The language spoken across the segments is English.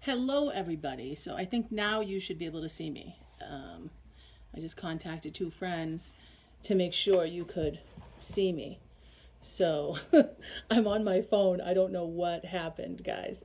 Hello, everybody. So I think now you should be able to see me. I just contacted two friends to make sure you could see me. So I'm on my phone. I don't know what happened, guys.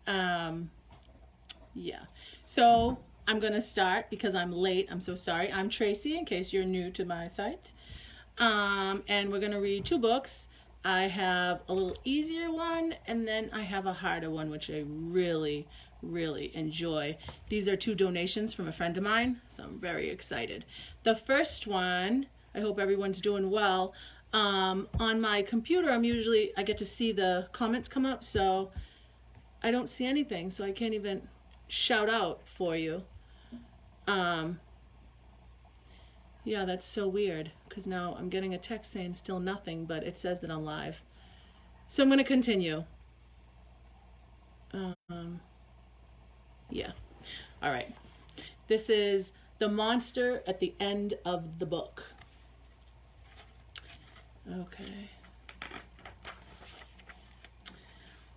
Yeah. So I'm going to start because I'm late. I'm so sorry. I'm Tracy, in case you're new to my site. And we're going to read two books. I have a little easier one, and then I have a harder one, which I really enjoy. These are two donations from a friend of mine, so I'm very excited. The first one, I hope everyone's doing well. On my computer, I get to see the comments come up, so I don't see anything, so I can't even shout out for you. Yeah, that's so weird, because now I'm getting a text saying still nothing, but it says that I'm live. So I'm going to continue. Yeah. All right. This is the monster at the end of the book. Okay.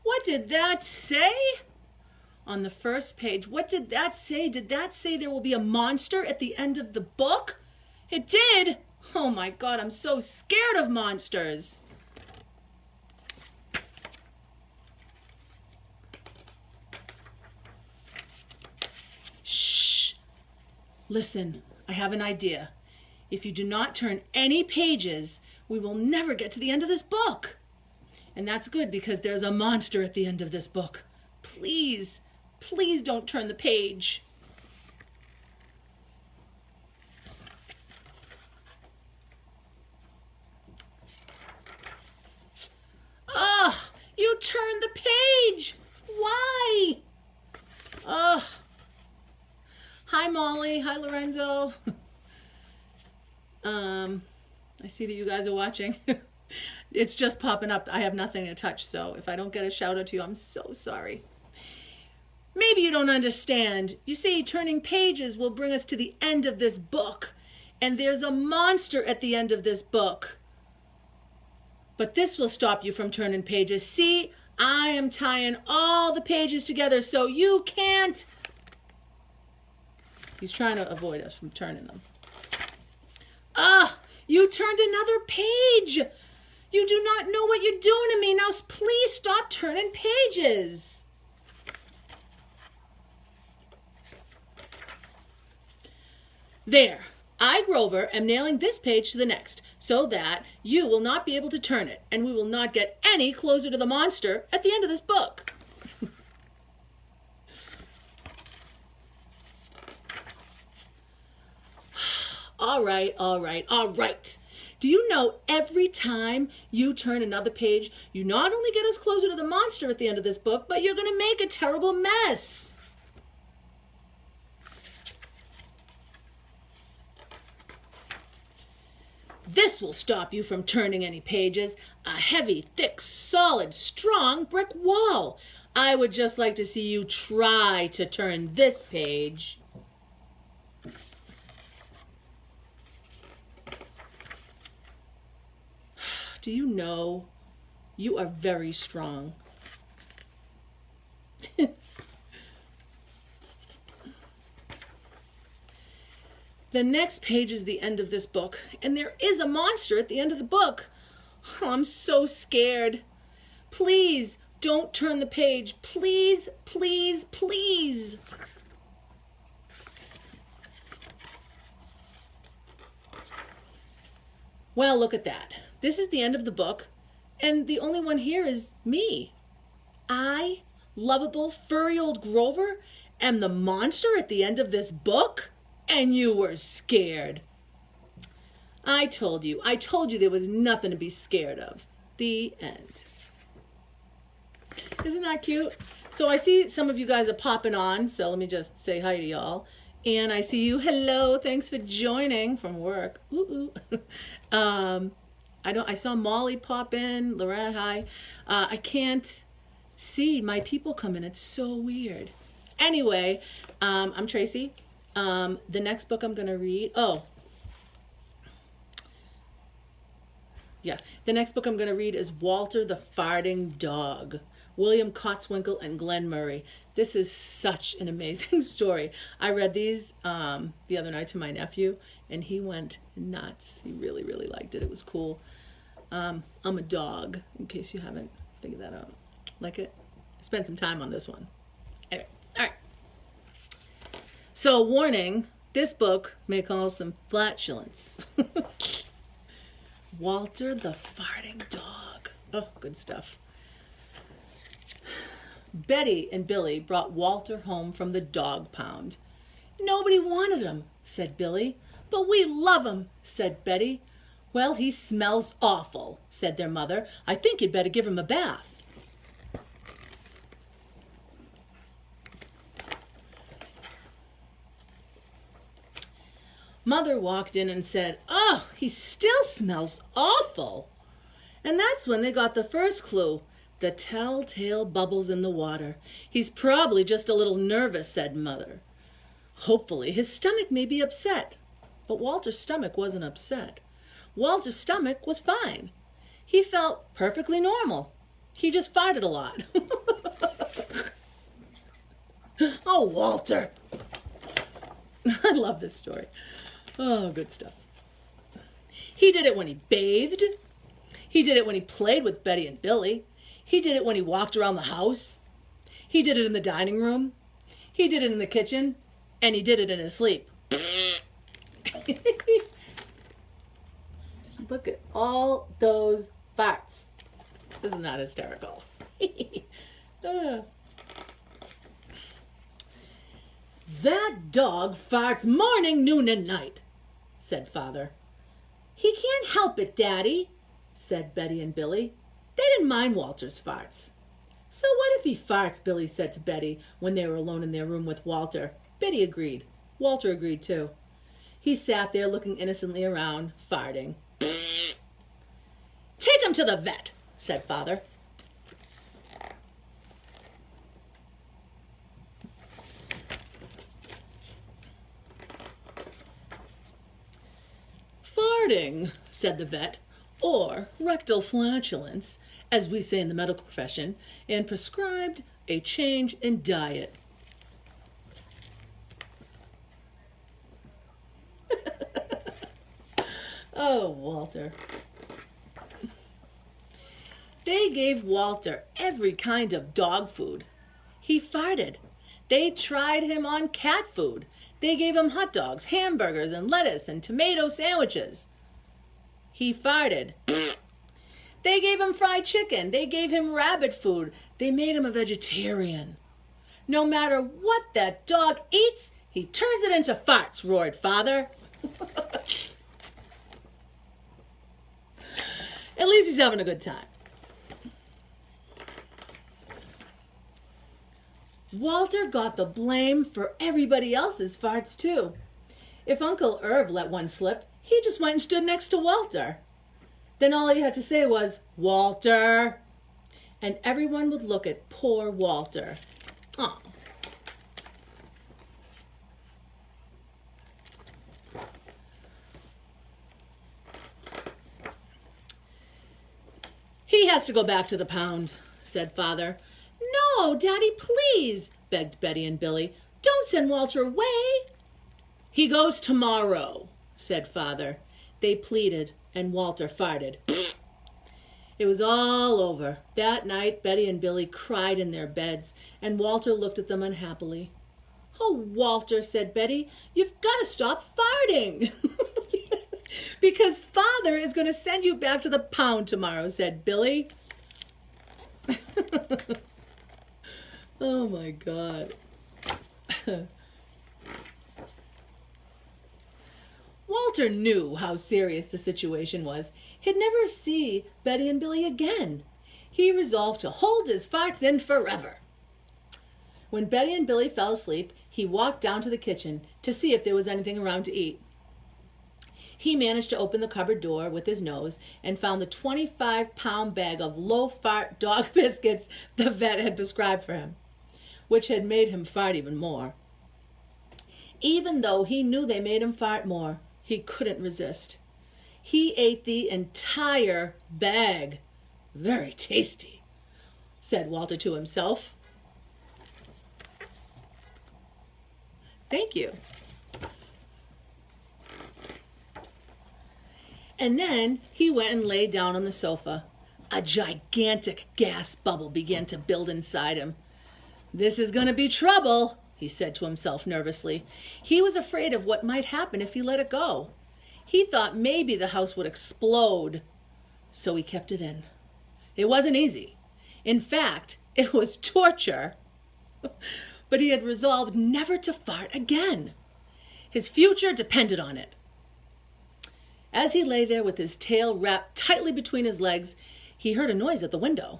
What did that say? On the first page, what did that say? Did that say there will be a monster at the end of the book? It did? Oh my God, I'm so scared of monsters. Shh. Listen, I have an idea. If you do not turn any pages, we will never get to the end of this book. And that's good because there's a monster at the end of this book. Please, please don't turn the page. Ah, you turned the page. Why? Hi, Molly. Hi, Lorenzo. I see that you guys are watching. It's just popping up. I have nothing to touch, so if I don't get a shout out to you, I'm so sorry. Maybe you don't understand. You see, turning pages will bring us to the end of this book, and there's a monster at the end of this book. But this will stop you from turning pages. See, I am tying all the pages together so you can't. He's trying to avoid us from turning them. You turned another page. You do not know what you're doing to me. Now, please stop turning pages. There. I, Grover, am nailing this page to the next so that you will not be able to turn it, and we will not get any closer to the monster at the end of this book. All right. Do you know every time you turn another page, you not only get us closer to the monster at the end of this book, but you're going to make a terrible mess. This will stop you from turning any pages. A heavy, thick, solid, strong brick wall. I would just like to see you try to turn this page. Do you know you are very strong? The next page is the end of this book, and there is a monster at the end of the book. Oh, I'm so scared. Please don't turn the page. Please, please, please. Well, look at that. This is the end of the book, and the only one here is me. I, lovable, furry old Grover, am the monster at the end of this book? And you were scared. I told you there was nothing to be scared of. The end. Isn't that cute? So I see some of you guys are popping on, so let me just say hi to y'all. And I see you. Hello, thanks for joining from work. Ooh. I saw Molly pop in. Loretta, hi. I can't see my people come in. It's so weird. Anyway, I'm Tracy. The next book I'm going to read. The next book I'm going to read is Walter the Farting Dog. William Cotswinkle and Glenn Murray. This is such an amazing story. I read these the other night to my nephew, and he went nuts. He really, really liked it. It was cool. I'm a dog, in case you haven't figured that out. Like it? Spend some time on this one. Anyway, all right. So, warning, this book may cause some flatulence. Walter the farting dog. Oh, good stuff. Betty and Billy brought Walter home from the dog pound. Nobody wanted him, said Billy. But we love him, said Betty. Well, he smells awful, said their mother. I think you'd better give him a bath. Mother walked in and said, oh, he still smells awful. And that's when they got the first clue. The telltale bubbles in the water. He's probably just a little nervous, said Mother. Hopefully his stomach may be upset. But Walter's stomach wasn't upset. Walter's stomach was fine. He felt perfectly normal. He just farted a lot. Oh, Walter. I love this story. Oh, good stuff. He did it when he bathed. He did it when he played with Betty and Billy. He did it when he walked around the house. He did it in the dining room. He did it in the kitchen. And he did it in his sleep. Look at all those farts. Isn't that hysterical? That dog farts morning, noon, and night, said Father. He can't help it, Daddy, said Betty and Billy. They didn't mind Walter's farts. So what if he farts, Billy said to Betty when they were alone in their room with Walter. Betty agreed. Walter agreed too. He sat there looking innocently around, farting. Take him to the vet, said Father. Farting, said the vet, or rectal flatulence, as we say in the medical profession, and prescribed a change in diet. Oh, Walter. They gave Walter every kind of dog food. He farted. They tried him on cat food. They gave him hot dogs, hamburgers, and lettuce and tomato sandwiches. He farted. They gave him fried chicken. They gave him rabbit food. They made him a vegetarian. No matter what that dog eats, he turns it into farts, roared Father. At least he's having a good time. Walter got the blame for everybody else's farts, too. If Uncle Irv let one slip, he just went and stood next to Walter. Then all he had to say was, Walter. And everyone would look at poor Walter. Aw. He has to go back to the pound, said Father. No, Daddy, please, begged Betty and Billy. Don't send Walter away. He goes tomorrow, said Father. They pleaded, and Walter farted. It was all over. That night, Betty and Billy cried in their beds, and Walter looked at them unhappily. Oh, Walter, said Betty, you've got to stop farting. Because Father is going to send you back to the pound tomorrow, said Billy. Oh, my God. Walter knew how serious the situation was. He'd never see Betty and Billy again. He resolved to hold his farts in forever. When Betty and Billy fell asleep, he walked down to the kitchen to see if there was anything around to eat. He managed to open the cupboard door with his nose and found the 25-pound bag of low-fart dog biscuits the vet had prescribed for him, which had made him fart even more. Even though he knew they made him fart more, he couldn't resist. He ate the entire bag. Very tasty. said Walter to himself. Thank you. And then he went and lay down on the sofa. A gigantic gas bubble began to build inside him. This is going to be trouble, he said to himself nervously. He was afraid of what might happen if he let it go. He thought maybe the house would explode, so he kept it in. It wasn't easy. In fact, it was torture. But he had resolved never to fart again. His future depended on it. As he lay there with his tail wrapped tightly between his legs, he heard a noise at the window.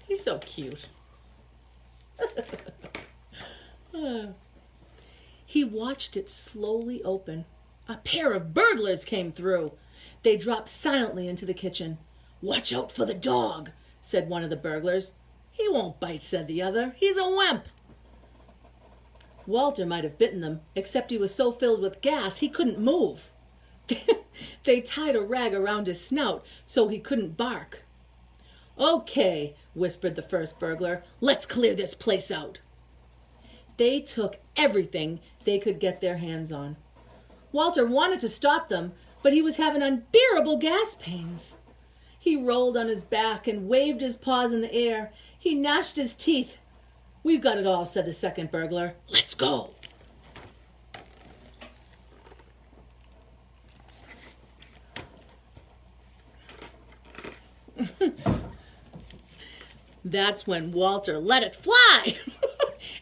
He's so cute. He watched it slowly open. A pair of burglars came through. They dropped silently into the kitchen. "Watch out for the dog," said one of the burglars. "He won't bite," said the other. "He's a wimp." Walter might have bitten them, except he was so filled with gas he couldn't move. They tied a rag around his snout so he couldn't bark. "Okay," whispered the first burglar. "Let's clear this place out." They took everything they could get their hands on. Walter wanted to stop them, but he was having unbearable gas pains. He rolled on his back and waved his paws in the air. He gnashed his teeth. "We've got it all," said the second burglar. "Let's go." That's when Walter let it fly. It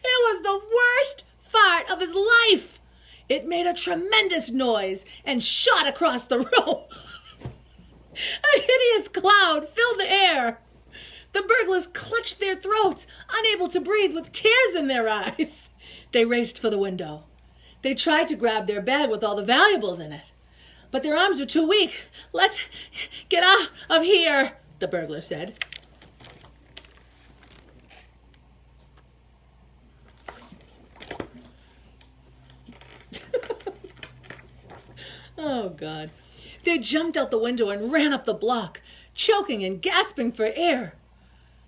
was the worst fart of his life. It made a tremendous noise and shot across the room. A hideous cloud filled the air. The burglars clutched their throats, unable to breathe with tears in their eyes. They raced for the window. They tried to grab their bag with all the valuables in it, but their arms were too weak. "Let's get out of here," the burglar said. Oh, God. They jumped out the window and ran up the block, choking and gasping for air.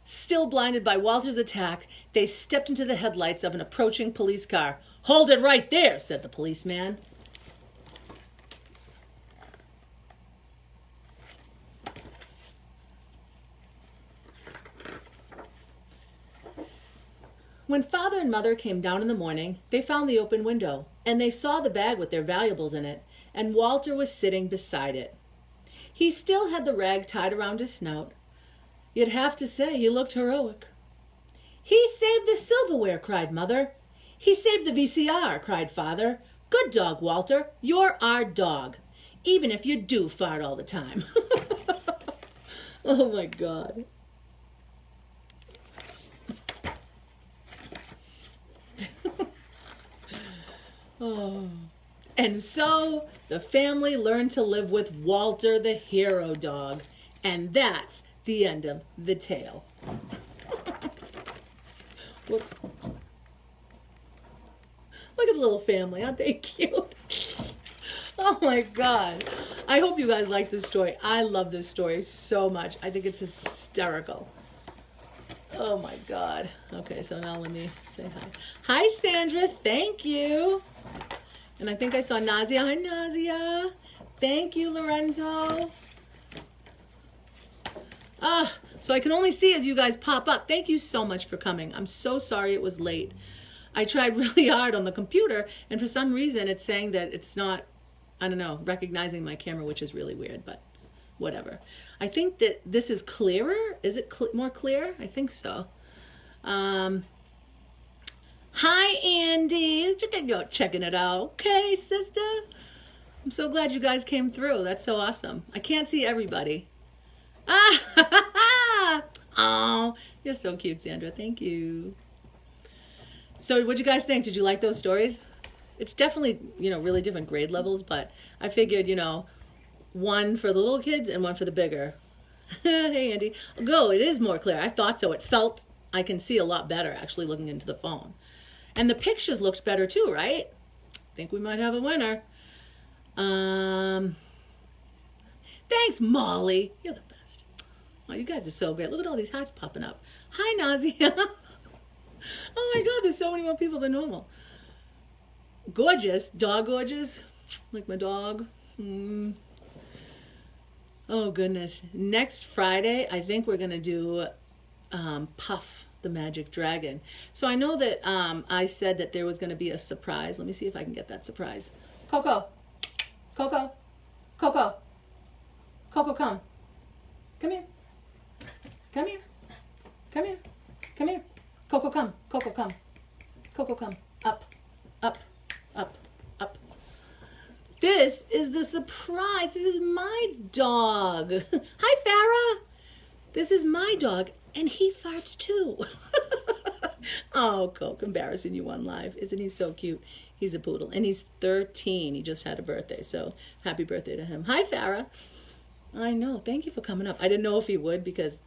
Still blinded by Walter's attack, they stepped into the headlights of an approaching police car. "Hold it right there," said the policeman. When Father and Mother came down in the morning, they found the open window, and they saw the bag with their valuables in it, and Walter was sitting beside it. He still had the rag tied around his snout. You'd have to say he looked heroic. "He saved the silverware," cried Mother. "He saved the VCR," cried Father. "Good dog, Walter. You're our dog, even if you do fart all the time." Oh, my God. Oh. And so the family learned to live with Walter the hero dog. And that's the end of the tale. Whoops. Look at the little family. Aren't they cute? Oh my God. I hope you guys like this story. I love this story so much. I think it's hysterical. Oh my God. Okay, so now let me say hi. Hi, Sandra. Thank you. And I think I saw Nazia. Hi, Nazia. Thank you, Lorenzo. So I can only see as you guys pop up. Thank you so much for coming. I'm so sorry it was late. I tried really hard on the computer, and for some reason it's saying that it's not, I don't know, recognizing my camera, which is really weird, but whatever. I think that this is clearer. Is it more clear? I think so. Hi, Andy. You're checking it out. Okay, sister. I'm so glad you guys came through. That's so awesome. I can't see everybody. Oh, you're so cute, Sandra. Thank you. So what'd you guys think? Did you like those stories? It's definitely, really different grade levels, but I figured, one for the little kids and one for the bigger. Hey, Andy. Go, it is more clear. I thought so. It felt, I can see a lot better actually looking into the phone. And the pictures looked better too, right? I think we might have a winner. Thanks, Molly. You're the best. Oh, you guys are so great. Look at all these hearts popping up. Hi, Nazia. Oh my God, there's so many more people than normal. Gorgeous. Dog gorgeous. Like my dog. Oh, goodness. Next Friday, I think we're going to do Puff the Magic Dragon. So I know that I said that there was going to be a surprise. Let me see if I can get that surprise. Coco. Coco. Coco. Coco, come. Come here. Come here. Come here. Come here. Coco, come. Coco, come. Coco, come. Up. Up. Up. Up. This is the surprise. This is my dog. Hi, Farah. This is my dog, and he farts too. Oh, Coke, embarrassing you on live. Isn't he so cute? He's a poodle, and he's 13. He just had a birthday, so happy birthday to him. Hi, Farah. I know. Thank you for coming up. I didn't know if he would because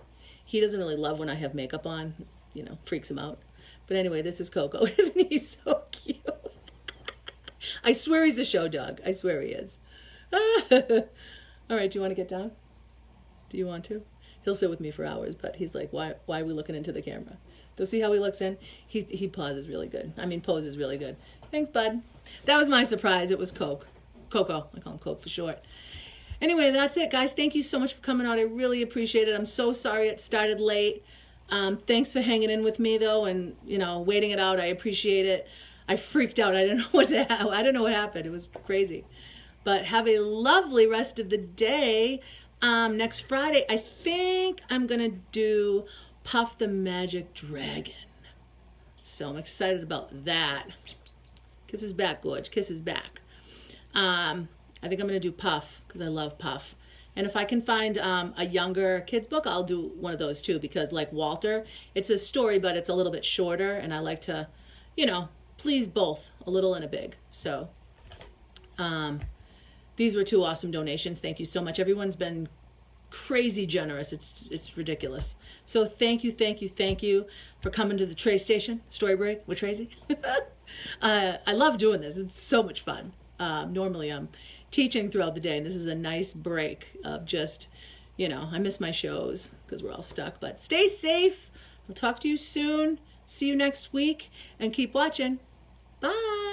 he doesn't really love when I have makeup on. You know, freaks him out. But anyway, this is Coco. Isn't he so cute? I swear he's a show dog. I swear he is. All right, do you want to get down? Do you want to? He'll sit with me for hours, but he's like, why are we looking into the camera? You'll see how he looks in? He pauses really good. I mean, poses really good. Thanks, bud. That was my surprise. It was Coco. I call him Coke for short. Anyway, that's it, guys. Thank you so much for coming out. I really appreciate it. I'm so sorry it started late. Thanks for hanging in with me, though, and, you know, waiting it out. I appreciate it. I freaked out. I didn't know I don't know what happened. It was crazy. But have a lovely rest of the day. Next Friday, I think I'm going to do Puff the Magic Dragon. So I'm excited about that. Kiss his back, Gorge. Kiss his back. I think I'm going to do Puff because I love Puff. And if I can find a younger kid's book, I'll do one of those too because like Walter, it's a story, but it's a little bit shorter. And I like to, you know, please both, a little and a big. So these were 2 awesome donations. Thank you so much. Everyone's been crazy generous. It's ridiculous. So thank you for coming to the TreStation Story Break with Tracy. I love doing this. It's so much fun. Normally I'm teaching throughout the day, and this is a nice break of just, you know, I miss my shows because we're all stuck. But stay safe. I'll talk to you soon. See you next week, and keep watching. Bye.